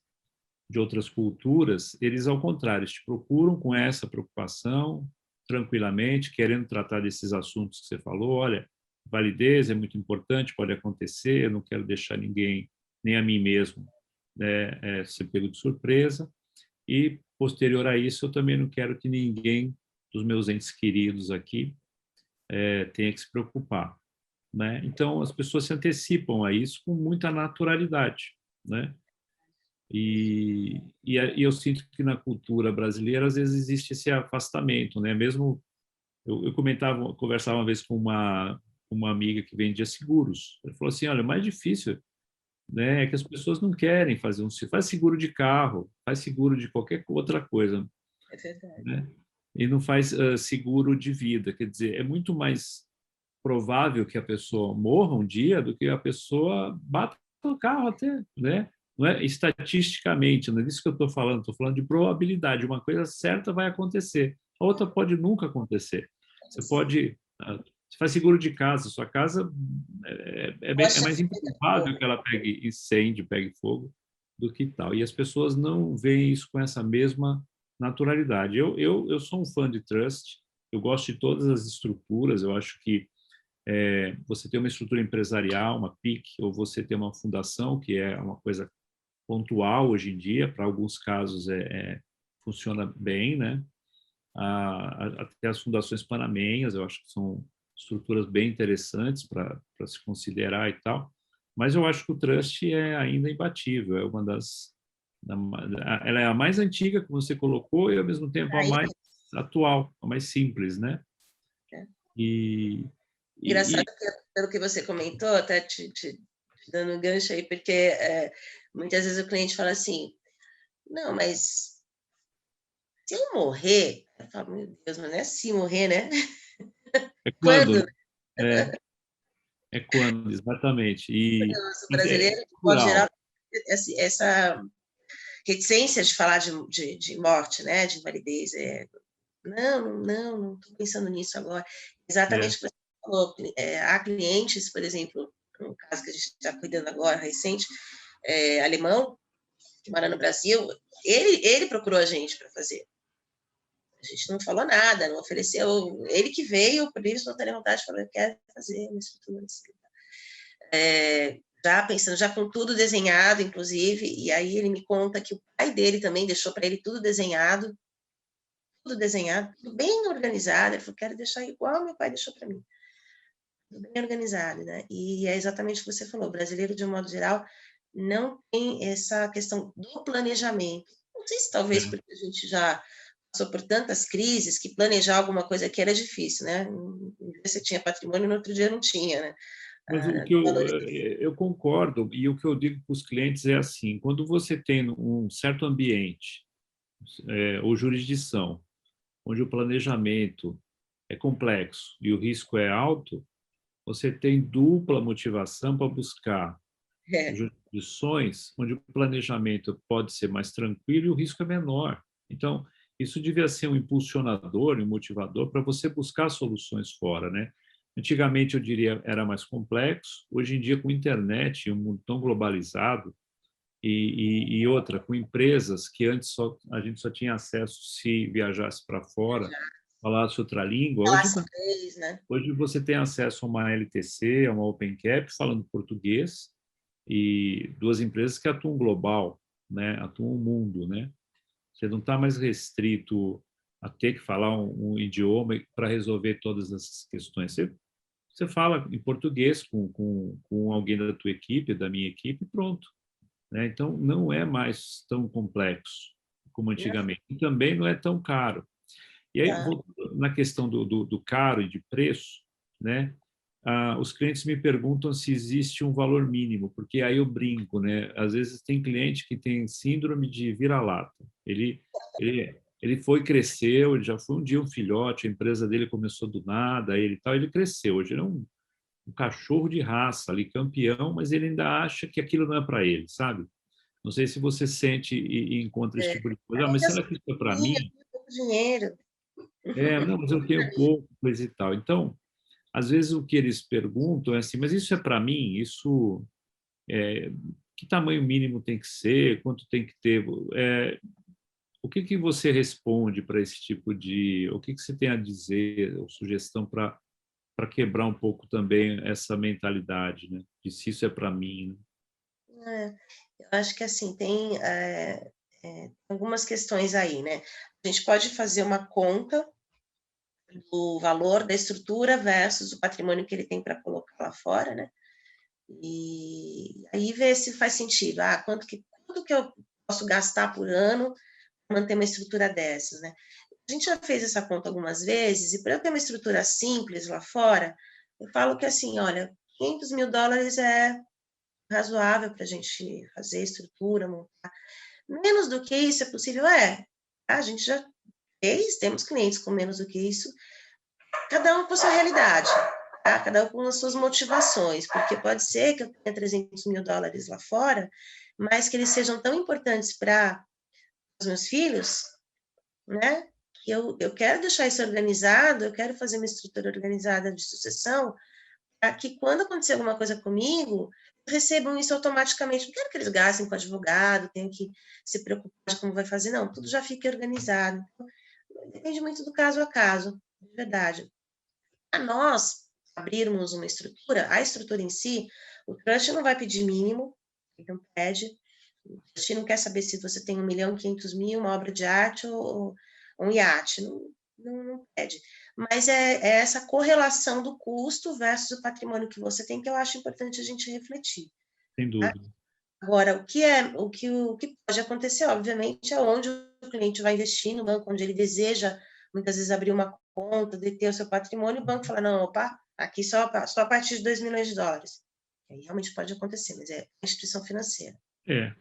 de outras culturas, eles, ao contrário, te procuram com essa preocupação, tranquilamente, querendo tratar desses assuntos que você falou. Olha, validez é muito importante, pode acontecer, eu não quero deixar ninguém, nem a mim mesmo, né, ser pego de surpresa. E, posterior a isso, eu também não quero que ninguém dos meus entes queridos aqui tenha que se preocupar. Né? Então, as pessoas se antecipam a isso com muita naturalidade, né? E eu sinto que na cultura brasileira às vezes existe esse afastamento, né? Mesmo eu conversava uma vez com uma amiga que vendia seguros. Ele falou assim: olha, o mais difícil, né, é que as pessoas não querem fazer faz seguro de carro, faz seguro de qualquer outra coisa, É verdade. né? E não faz seguro de vida. Quer dizer, é muito mais provável que a pessoa morra um dia do que a pessoa bata no carro até, né? Não é estatisticamente, não é disso que eu estou falando de probabilidade. Uma coisa certa vai acontecer, a outra pode nunca acontecer. Você faz seguro de casa, sua casa é mais improvável que ela pegue incêndio, pegue fogo, do que tal. E as pessoas não veem isso com essa mesma naturalidade. Eu sou um fã de trust, eu gosto de todas as estruturas, eu acho que você tem uma estrutura empresarial, uma PIC, ou você tem uma fundação, que é uma coisa pontual hoje em dia, para alguns casos funciona bem, né? Até as fundações panamenhas, eu acho que são estruturas bem interessantes para se considerar e tal, mas eu acho que o trust é ainda imbatível, é uma ela é a mais antiga que você colocou e ao mesmo tempo a Aí, mais atual, a mais simples, né? é. E, Engraçado e, que, pelo que você comentou, até te dando um gancho aí, porque muitas vezes o cliente fala assim: não, mas se eu morrer, eu falo, meu Deus, mas não é se morrer, né? é quando, Quando? né? É, é quando, exatamente. O Mas é brasileiro, de modo geral, cultural. essa reticência de falar de morte, né? De invalidez. Não estou pensando nisso agora. É. Exatamente o que você falou. Há clientes, por exemplo, no caso que a gente está cuidando agora, recente, alemão, que mora no Brasil, ele procurou a gente para fazer. A gente não falou nada, não ofereceu. Ele que veio, por livre espontânea vontade, falou: eu quero fazer uma estrutura assim. Já pensando, já com tudo desenhado, inclusive, e aí ele me conta que o pai dele também deixou para ele tudo desenhado, tudo bem organizado. Ele falou: quero deixar igual meu pai deixou para mim, tudo bem organizado, né? E é exatamente o que você falou: o brasileiro, de um modo geral, não tem essa questão do planejamento. Não sei se talvez É. porque a gente já passou por tantas crises que planejar alguma coisa aqui era difícil, né? Um dia você tinha patrimônio, no outro dia não tinha, né? Mas o que eu concordo, e o que eu digo para os clientes é assim: quando você tem um certo ambiente ou jurisdição, onde o planejamento é complexo e o risco é alto, você tem dupla motivação para buscar É, jurisdições onde o planejamento pode ser mais tranquilo e o risco é menor. Então, Isso devia ser um impulsionador, um motivador para você buscar soluções fora, né? Antigamente, eu diria, era mais complexo. Hoje em dia, com a internet, um mundo tão globalizado, e outra, com empresas que antes a gente só tinha acesso se viajasse para fora, falasse outra língua. Hoje, Relação inglês, né? hoje você tem acesso a uma LTC, a uma OpenCap, falando português, e duas empresas que atuam global, né? Atuam o mundo, né? Você não está mais restrito a ter que falar um idioma para resolver todas essas questões. Você fala em português com alguém da tua equipe, da minha equipe, e pronto, né? Então, não é mais tão complexo como antigamente. E também não é tão caro. E aí, Tá. voltando na questão do caro e de preço, né? Os clientes me perguntam se existe um valor mínimo, porque aí eu brinco, né? Às vezes tem cliente que tem síndrome de vira-lata. Ele foi, cresceu, ele já foi um dia um filhote, a empresa dele começou do nada, ele tal, ele cresceu. Hoje ele é um cachorro de raça ali, campeão, mas ele ainda acha que aquilo não é para ele, sabe? Não sei se você sente e encontra esse É. tipo de coisa. Ah, mas Ainda será assim, que isso é para eu mim? tenho pouco dinheiro. Não, mas eu tenho pouco, coisa e tal. Então, às vezes o que eles perguntam é assim, mas isso é para mim? Isso, que tamanho mínimo tem que ser? Quanto tem que ter? O que que você responde para esse tipo de... O que que você tem a dizer, ou sugestão para quebrar um pouco também essa mentalidade, né? De se isso é para mim, né? É, eu acho que assim, tem algumas questões aí, né? A gente pode fazer uma conta do valor da estrutura versus o patrimônio que ele tem para colocar lá fora, né? E aí ver se faz sentido. Quanto que eu posso gastar por ano para manter uma estrutura dessas, né? A gente já fez essa conta algumas vezes, e para eu ter uma estrutura simples lá fora, eu falo que assim, olha, US$ 500.000 é razoável para a gente fazer estrutura, montar. Menos do que isso é possível? A gente já fez, temos clientes com menos do que isso, cada um com a sua realidade, tá? Cada um com as suas motivações, porque pode ser que eu tenha US$ 300.000 lá fora, mas que eles sejam tão importantes para os meus filhos, né? Que eu quero deixar isso organizado, eu quero fazer uma estrutura organizada de sucessão, para que quando acontecer alguma coisa comigo, recebam isso automaticamente. Não quero que eles gastem com advogado, tenham que se preocupar de como vai fazer, não. Tudo já fica organizado. Depende muito do caso a caso, de verdade. Para nós abrirmos uma estrutura, a estrutura em si, o trust não vai pedir mínimo, ele não pede. O trust não quer saber se você tem 1.500.000, uma obra de arte ou um iate. Não pede. Mas é essa correlação do custo versus o patrimônio que você tem que eu acho importante a gente refletir. Sem Tá? dúvida. Agora, o que pode acontecer, obviamente, é onde o cliente vai investir no banco, onde ele deseja, muitas vezes, abrir uma conta, deter o seu patrimônio, o banco fala, não, opa, aqui só a partir de US$ 2 milhões. Aí realmente pode acontecer, mas é instituição financeira. É.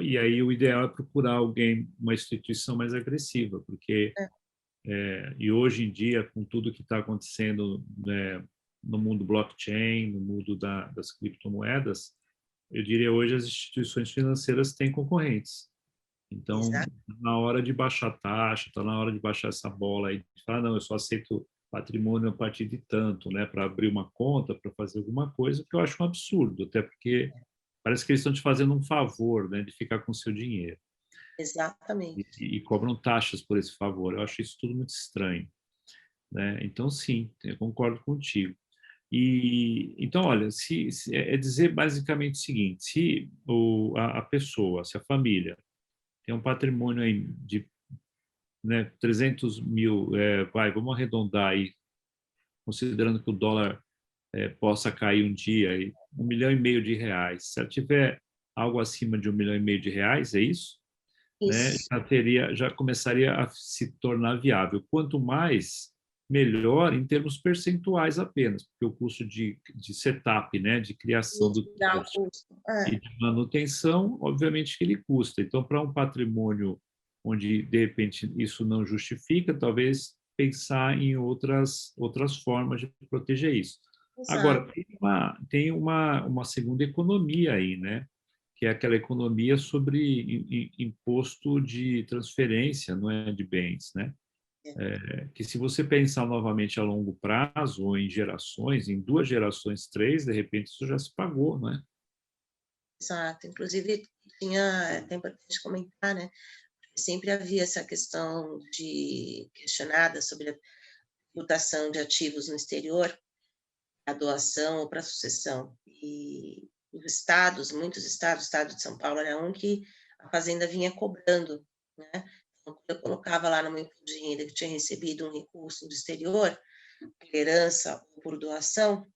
E aí o ideal é procurar alguém, uma instituição mais agressiva, porque É, e hoje em dia, com tudo que está acontecendo, né, no mundo blockchain, no mundo das criptomoedas, eu diria hoje as instituições financeiras têm concorrentes. Então, exato. tá na hora de baixar a taxa, está na hora de baixar essa bola aí, de falar, não, eu só aceito patrimônio a partir de tanto, né, para abrir uma conta, para fazer alguma coisa, que eu acho um absurdo, até porque parece que eles estão te fazendo um favor, né, de ficar com o seu dinheiro Exatamente. e cobram taxas por esse favor. Eu acho isso tudo muito estranho, né? Então, sim, eu concordo contigo. E então, olha, é dizer basicamente o seguinte: se a pessoa, se a família tem um patrimônio aí de, né, 300 mil, vamos arredondar aí, considerando que o dólar possa cair um dia, aí, 1,5 milhão de reais. Se ela tiver algo acima de 1,5 milhão de reais, é isso? Né, Isso. já começaria a se tornar viável. Quanto mais, melhor em termos percentuais apenas, porque o custo de setup, né, de criação do Mitigar o trust custo. e de manutenção, obviamente que ele custa. Então, para um patrimônio onde, de repente, isso não justifica, talvez pensar em outras formas de proteger isso. Exato. Agora, tem uma segunda economia aí, né? que é aquela economia sobre imposto de transferência, não é, de bens, né? Que se você pensar novamente a longo prazo, ou em gerações, em 2 gerações, 3, de repente isso já se pagou, não é? Exato. Inclusive, é até importante comentar, né? Sempre havia essa questão de questionada sobre a tributação de ativos no exterior, a doação ou para a sucessão. E os estados, muitos estados, o estado de São Paulo era um que a fazenda vinha cobrando, né? Então, quando eu colocava lá no meu imposto de renda que tinha recebido um recurso do exterior, por herança ou por doação,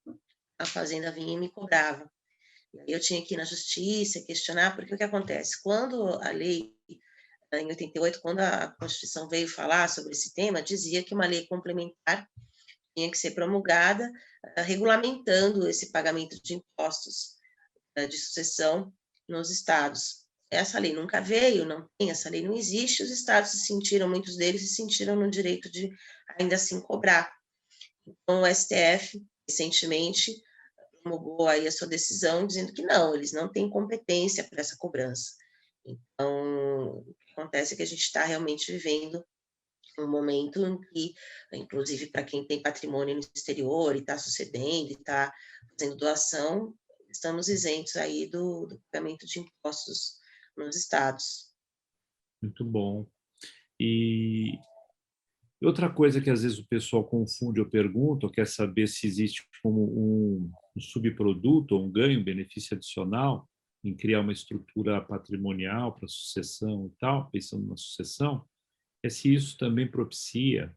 a fazenda vinha e me cobrava. E aí eu tinha que ir na justiça questionar, porque o que acontece? Quando a lei, em 88, quando a Constituição veio falar sobre esse tema, dizia que uma lei complementar tinha que ser promulgada, regulamentando esse pagamento de impostos de sucessão nos estados. Essa lei nunca veio, não tem, essa lei não existe, os estados se sentiram, muitos deles se sentiram no direito de ainda assim cobrar. Então, o STF, recentemente, promulgou aí a sua decisão, dizendo que não, eles não têm competência para essa cobrança. Então, o que acontece é que a gente está realmente vivendo um momento em que, inclusive para quem tem patrimônio no exterior e está sucedendo e está fazendo doação, estamos isentos aí do pagamento de impostos nos estados. Muito bom. E outra coisa que às vezes o pessoal confunde ou pergunta, ou quer saber se existe como um subproduto ou um ganho, um benefício adicional em criar uma estrutura patrimonial para sucessão e tal, pensando na sucessão, é se isso também propicia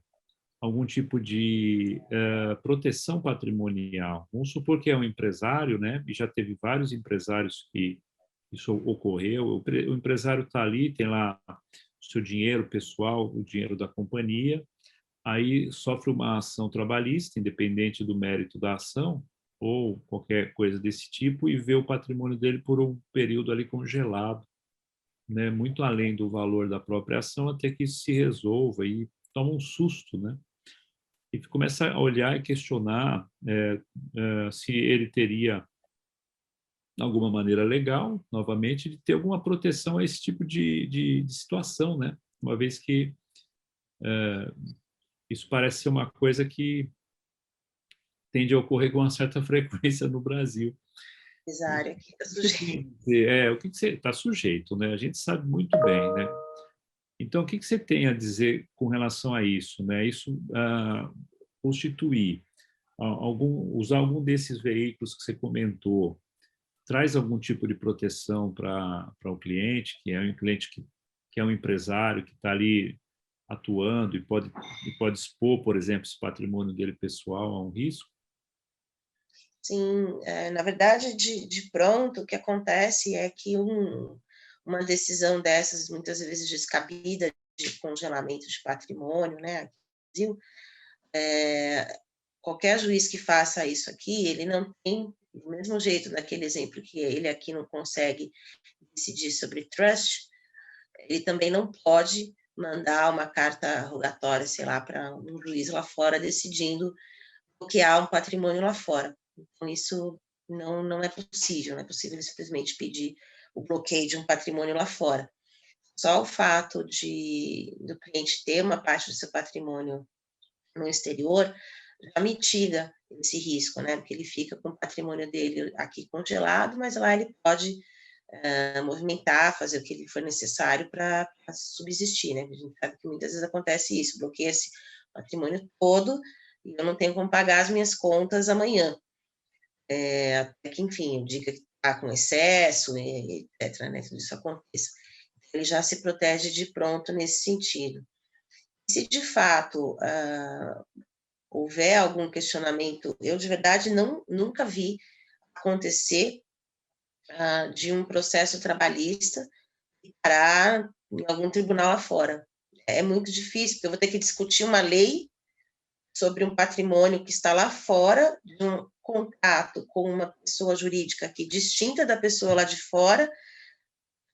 algum tipo de proteção patrimonial. Vamos supor que é um empresário, né? E já teve vários empresários que isso ocorreu. O empresário está ali, tem lá o seu dinheiro pessoal, o dinheiro da companhia, aí sofre uma ação trabalhista, independente do mérito da ação, ou qualquer coisa desse tipo, e vê o patrimônio dele por um período ali congelado, né, muito além do valor da própria ação, até que isso se resolva e toma um susto, né? E começa a olhar e questionar se ele teria alguma maneira legal, novamente, de ter alguma proteção a esse tipo de situação, né? Uma vez que isso parece ser uma coisa que tende a ocorrer com uma certa frequência no Brasil. Empresário aqui está O que você sujeito. tem a dizer? O que você está sujeito, né? A gente sabe muito bem, né? Então, o que você tem a dizer com relação a isso, né? Isso constituir usar algum desses veículos que você comentou, traz algum tipo de proteção para o cliente, que é um cliente que é um empresário que está ali atuando e pode expor, por exemplo, esse patrimônio dele pessoal a um risco? Sim, na verdade, de pronto, o que acontece é que uma decisão dessas, muitas vezes descabida, de congelamento de patrimônio, né, aqui no Brasil, qualquer juiz que faça isso aqui, ele não tem, do mesmo jeito daquele exemplo que ele aqui não consegue decidir sobre trust, ele também não pode mandar uma carta rogatória, sei lá, para um juiz lá fora decidindo bloquear um patrimônio lá fora. Então, isso não é possível, não é possível simplesmente pedir o bloqueio de um patrimônio lá fora. Só o fato do cliente ter uma parte do seu patrimônio no exterior já mitiga esse risco, né? Porque ele fica com o patrimônio dele aqui congelado, mas lá ele pode movimentar, fazer o que for necessário para subsistir, né? A gente sabe que muitas vezes acontece isso, bloqueia esse patrimônio todo e eu não tenho como pagar as minhas contas amanhã. Até que, enfim, diga que está com excesso, etc., né? Tudo isso aconteça. Ele já se protege de pronto nesse sentido. Se de fato houver algum questionamento, eu de verdade nunca vi acontecer de um processo trabalhista parar em algum tribunal lá fora. É muito difícil, porque eu vou ter que discutir uma lei sobre um patrimônio que está lá fora, de um contato com uma pessoa jurídica aqui distinta da pessoa lá de fora,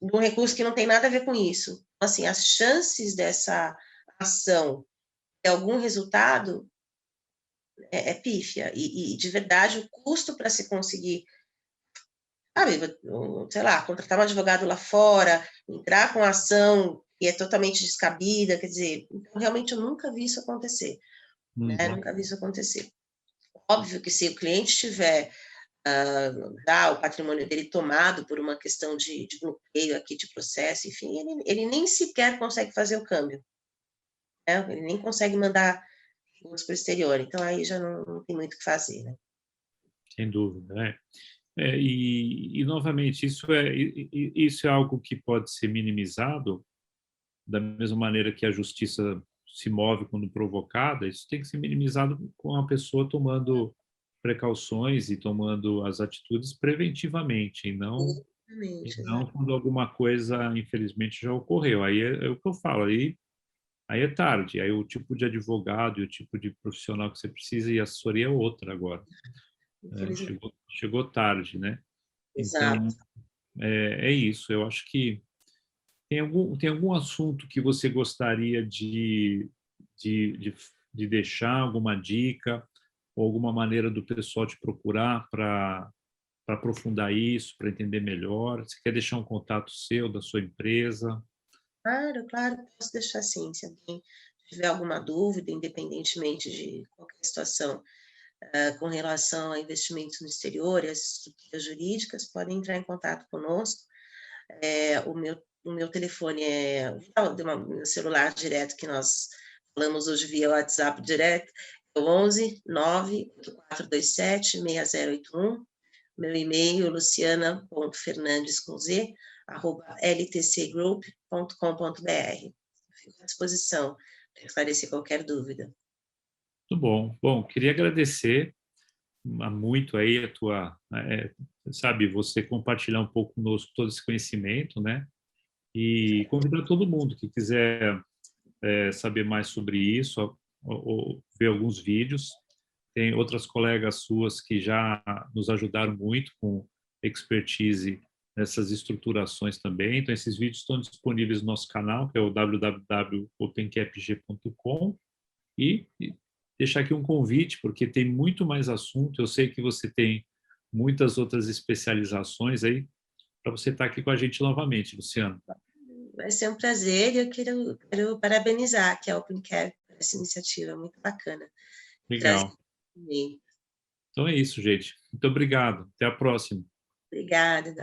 de um recurso que não tem nada a ver com isso. Então, assim, as chances dessa ação ter algum resultado é pífia. E, de verdade, o custo para se conseguir sabe, sei lá, contratar um advogado lá fora, entrar com ação que é totalmente descabida, quer dizer, então, realmente eu nunca vi isso acontecer, né? Nunca vi isso acontecer. Óbvio que se o cliente tiver já o patrimônio dele tomado por uma questão de bloqueio aqui de processo, enfim, ele nem sequer consegue fazer o câmbio, né? Ele nem consegue mandar para o exterior, então aí já não tem muito o que fazer, né? Sem dúvida, né? Novamente, isso é algo que pode ser minimizado da mesma maneira que a justiça se move quando provocada. Isso tem que ser minimizado com a pessoa tomando precauções e tomando as atitudes preventivamente, e não quando alguma coisa, infelizmente, já ocorreu. Aí é o que eu falo, aí é tarde, aí o tipo de advogado e o tipo de profissional que você precisa e a assessoria é outra agora. Chegou tarde, né? Então, Exato. é isso. Eu acho que tem algum assunto que você gostaria de, de, de deixar, alguma dica, ou alguma maneira do pessoal te procurar para aprofundar isso, para entender melhor? Você quer deixar um contato seu, da sua empresa? Claro, posso deixar sim. Se alguém tiver alguma dúvida, independentemente de qualquer situação, com relação a investimentos no exterior e as estruturas jurídicas, podem entrar em contato conosco. O meu telefone meu celular direto, que nós falamos hoje via WhatsApp direto, é o 11 98427 6081. Meu e-mail, luciana.fernandes, com Z, @ltcgroup.com.br. Fico à disposição para esclarecer qualquer dúvida. Muito bom. Bom, queria agradecer muito aí sabe, você compartilhar um pouco conosco todo esse conhecimento, né? E convidar todo mundo que quiser saber mais sobre isso, ou ver alguns vídeos. Tem outras colegas suas que já nos ajudaram muito com expertise nessas estruturações também. Então, esses vídeos estão disponíveis no nosso canal, que é o www.opencapg.com. E deixar aqui um convite, porque tem muito mais assunto. Eu sei que você tem muitas outras especializações aí, para você estar aqui com a gente novamente, Luciano. Vai ser um prazer e eu quero parabenizar aqui a OpenCap por essa iniciativa, muito bacana. Legal. Então é isso, gente. Muito obrigado. Até a próxima. Obrigada.